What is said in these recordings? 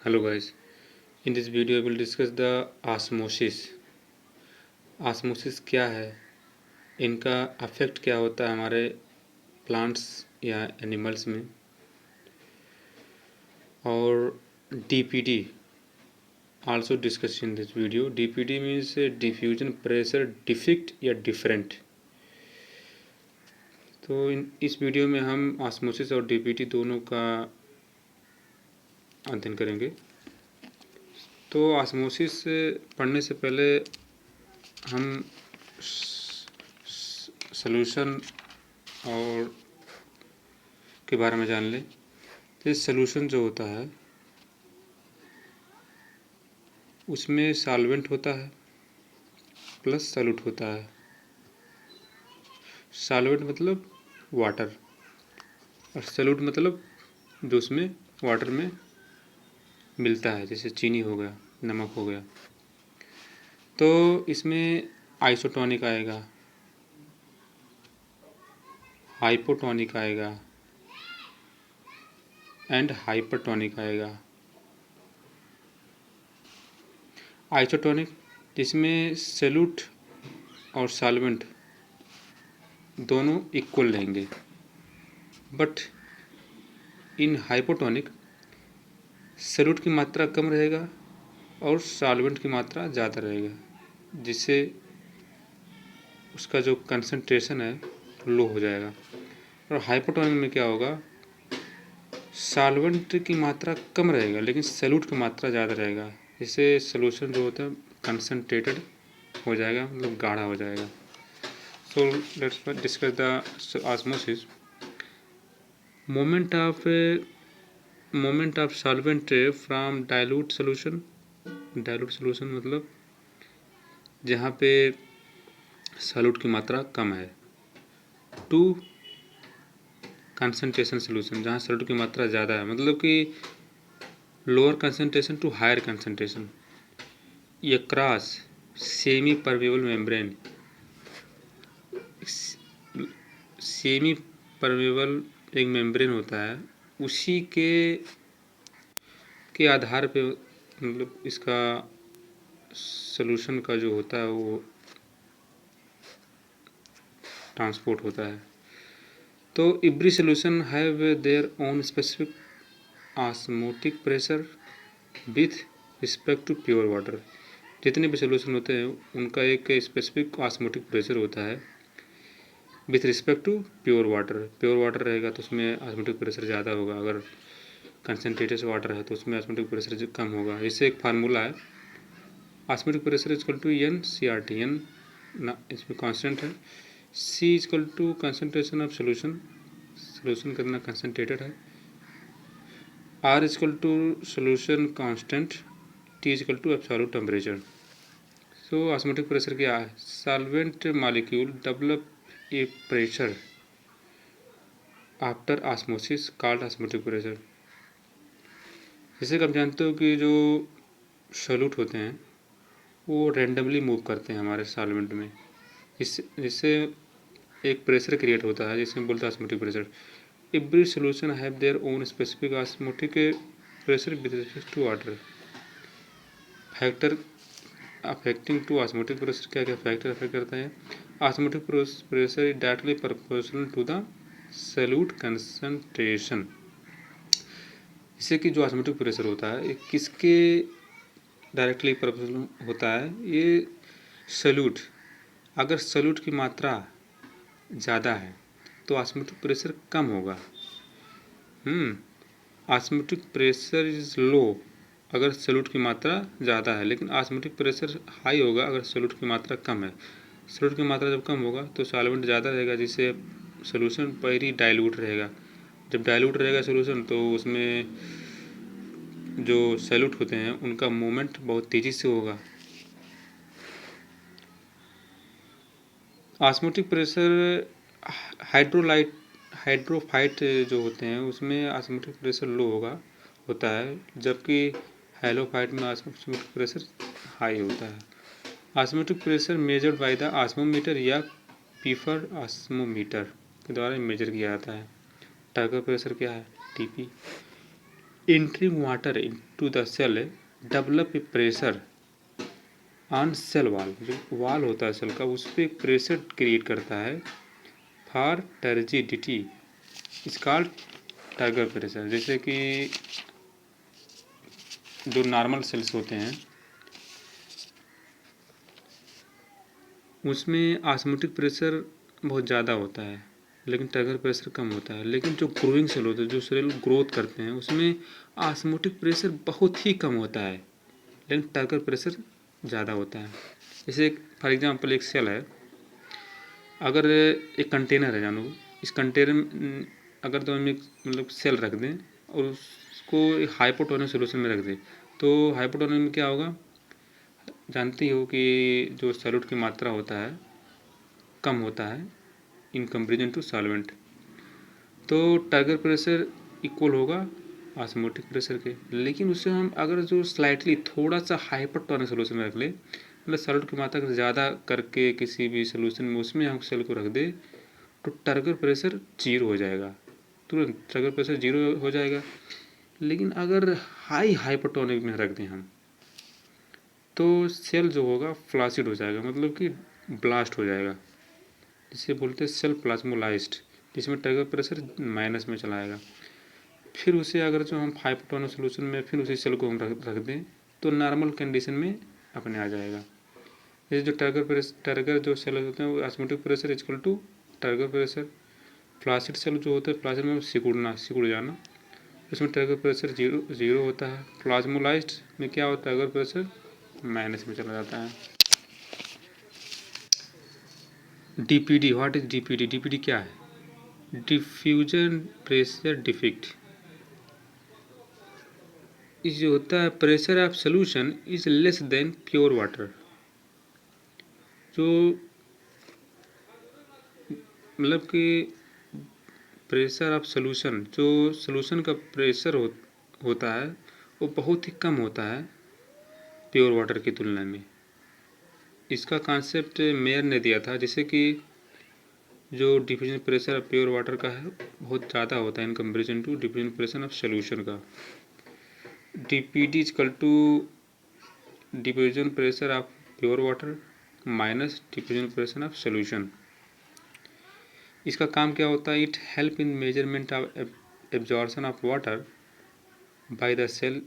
Hello guys, in this video I will discuss the osmosis. Osmosis क्या है, इनका affect क्या होता है हमारे प्लांट्स या एनिमल्स में, और DPD also discussed in this video. DPD means diffusion pressure defect या डिफरेंट। तो इस वीडियो में हम ऑस्मोसिस और DPD दोनों का अध्ययन करेंगे। तो ऑस्मोसिस पढ़ने से पहले हम सॉल्यूशन और के बारे में जान लें। तो सॉल्यूशन जो होता है उसमें सॉल्वेंट होता है प्लस सॉल्यूट होता है। सॉल्वेंट मतलब वाटर और सॉल्यूट मतलब जो उसमें वाटर में मिलता है, जैसे चीनी हो गया, नमक हो गया। तो इसमें आइसोटोनिक आएगा, हाइपोटोनिक आएगा एंड हाइपरटोनिक आएगा। आइसोटोनिक जिसमें सॉल्यूट और सॉल्वेंट दोनों इक्वल रहेंगे, बट इन हाइपोटोनिक सॉल्यूट की मात्रा कम रहेगा और सॉल्वेंट की मात्रा ज़्यादा रहेगा, जिससे उसका जो कंसंट्रेशन है लो हो जाएगा। और हाइपोटोनिक में क्या होगा, सॉल्वेंट की मात्रा कम रहेगा लेकिन सॉल्यूट की मात्रा ज़्यादा रहेगा, जिससे सॉल्यूशन जो होता है कंसंट्रेटेड हो जाएगा, मतलब गाढ़ा हो जाएगा। So let's discuss the osmosis. Movement of solvent from dilute solution. Dilute solution मतलब जहाँ पे सॉल्यूट की मात्रा कम है, टू कंसंट्रेशन सोल्यूशन जहाँ सॉल्यूट की मात्रा ज़्यादा है, मतलब कि lower concentration to higher concentration. ये cross semipermeable membrane, semipermeable एक मेम्ब्रेन होता है, उसी के आधार पे मतलब इसका सोल्यूशन का जो होता है वो ट्रांसपोर्ट होता है। तो every solution have their own specific osmotic pressure with respect to pure water. जितने भी सोल्यूशन होते हैं उनका एक स्पेसिफिक ऑस्मोटिक प्रेशर होता है with respect to pure water. Pure water रहेगा तो उसमें ऑस्मोटिक प्रेशर ज़्यादा होगा, अगर कंसनट्रेटेड वाटर है तो उसमें ऑस्मोटिक प्रेशर कम होगा। इससे एक फार्मूला है, osmotic pressure equal to NCRT। N ना इसमें कांस्टेंट है, C equal to concentration of solution, solution कितना कंसनट्रेटेड है, R equal to solution constant, T equal to absolute temperature. So osmotic pressure क्या है, solvent molecule develop a pressure after osmosis called osmotic pressure. जैसे कि आप जानते हो कि जो सॉल्यूट होते हैं वो रेंडमली मूव करते हैं हमारे सॉल्वेंट में, इससे एक प्रेशर क्रिएट होता है जिसमें बोलते हैं osmotic pressure. Every solution have their own specific osmotic pressure with respect to water. Factor affecting to osmotic pressure, क्या क्या फैक्टर अफेक्ट करता है। Osmotic pressure is directly proportional to the solute concentration. इससे कि जो ऑस्मोटिक प्रेशर होता है ये किसके डायरेक्टली प्रोपोर्शनल होता है, ये सॉल्यूट, अगर सॉल्यूट की मात्रा ज़्यादा है तो ऑस्मोटिक प्रेशर कम होगा। ऑस्मोटिक प्रेशर इज लो अगर सॉल्यूट की मात्रा ज़्यादा है, लेकिन ऑस्मोटिक प्रेशर हाई होगा अगर सॉल्यूट की मात्रा कम है। सॉल्यूट की मात्रा जब कम होगा तो सॉल्वेंट ज़्यादा रहेगा, जिससे सॉल्यूशन पर ही डाइल्यूट रहेगा। जब डाइल्यूट रहेगा सॉल्यूशन तो उसमें जो सॉल्यूट होते हैं उनका मूवमेंट बहुत तेज़ी से होगा। ऑस्मोटिक प्रेशर हाइड्रोफाइट जो होते हैं उसमें ऑस्मोटिक प्रेशर लो होता है, जबकि हैलोफाइट में ऑस्मोटिक प्रेशर हाई होता है। Osmotic pressure measured by the osmometer या पीफर ऑस्मोमीटर के द्वारा मेजर किया जाता है। टाइगर प्रेशर क्या है, TP। entering water into the cell develop a pressure on cell wall, जो wall होता है सेल का उस पर एक प्रेशर क्रिएट करता है फॉर टर्जिडिटी इस कॉल्ड टर्गर प्रेशर। जैसे कि जो नॉर्मल सेल्स होते हैं उसमें ऑस्मोटिक प्रेशर बहुत ज़्यादा होता है लेकिन टर्गर प्रेशर कम होता है। लेकिन जो ग्रोइंग सेल होते हैं जो सेल ग्रोथ करते हैं उसमें ऑस्मोटिक प्रेशर बहुत ही कम होता है लेकिन टर्गर प्रेशर ज़्यादा होता है। जैसे फॉर एग्जांपल एक सेल है, अगर एक कंटेनर है जानो, इस कंटेनर में अगर तो हम एक मतलब सेल रख दें और उसको हाइपोटोनिक सोल्यूशन में रख दें तो हाइपोटोनिक में क्या होगा, जानते ही हो कि जो सॉल्यूट की मात्रा होता है कम होता है इन कंपेरिजन टू सॉल्वेंट। तो टर्गर प्रेशर इक्वल होगा ऑस्मोटिक प्रेशर के। लेकिन उससे हम अगर जो स्लाइटली थोड़ा सा हाइपोटोनिक सोल्यूशन में रख ले, मतलब सॉल्यूट की मात्रा ज़्यादा करके किसी भी सोल्यूशन में उसमें हम सेल को रख दे तो टर्गर प्रेशर जीरो हो जाएगा, तुरंत टर्गर प्रेशर जीरो हो जाएगा। लेकिन अगर हाई हाइपोटोनिक में रख दें हम तो सेल जो होगा फ्लासिड हो जाएगा, मतलब कि ब्लास्ट हो जाएगा, जिसे बोलते हैं सेल प्लाज्मोलाइज्ड, जिसमें टर्गर प्रेशर माइनस में चला आएगा। फिर उसे अगर जो हम हाइपोटोनिक सोल्यूशन में फिर उसी सेल को हम रख दें तो नॉर्मल कंडीशन में अपने आ जाएगा। ये जो टर्गर जो सेल होते हैं वो osmotic pressure equal to turgor pressure. Flaccid cell जो होता है फ्लासिड में सिकुड़ जाना, उसमें टर्गर प्रेशर जीरो होता है। प्लाज्मोलाइज्ड में क्या होता है, टर्गर प्रेशर माइनस में चला जाता है। DPD, what is DPD? DPD क्या है? Diffusion pressure defect. इस जो होता है pressure of solution is less than pure water. जो मतलब कि प्रेशर ऑफ सोल्यूशन, जो सोल्यूशन का प्रेशर होता है वो बहुत ही कम होता है प्योर वाटर की तुलना में। इसका कॉन्सेप्ट मेयर ने दिया था, जैसे कि जो diffusion pressure of pure water का है बहुत ज़्यादा होता है in comparison to diffusion pressure of solution का। DPD equal to diffusion pressure of pure water minus diffusion pressure of solution. इसका काम क्या होता है, it help in measurement of absorption of water by the cell,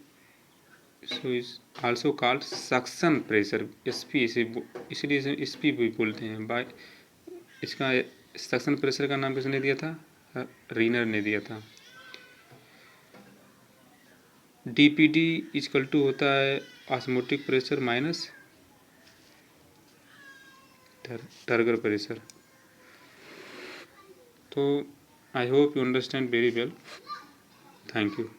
so is also called suction pressure, SP, इसलिए इसे SP भी बोलते हैं। बाय इसका सक्शन प्रेशर का नाम किसने दिया था, रीनर ने दिया था। डीपीडी इक्वल टू होता है osmotic pressure minus turgor pressure. तो I hope you understand very well, thank you.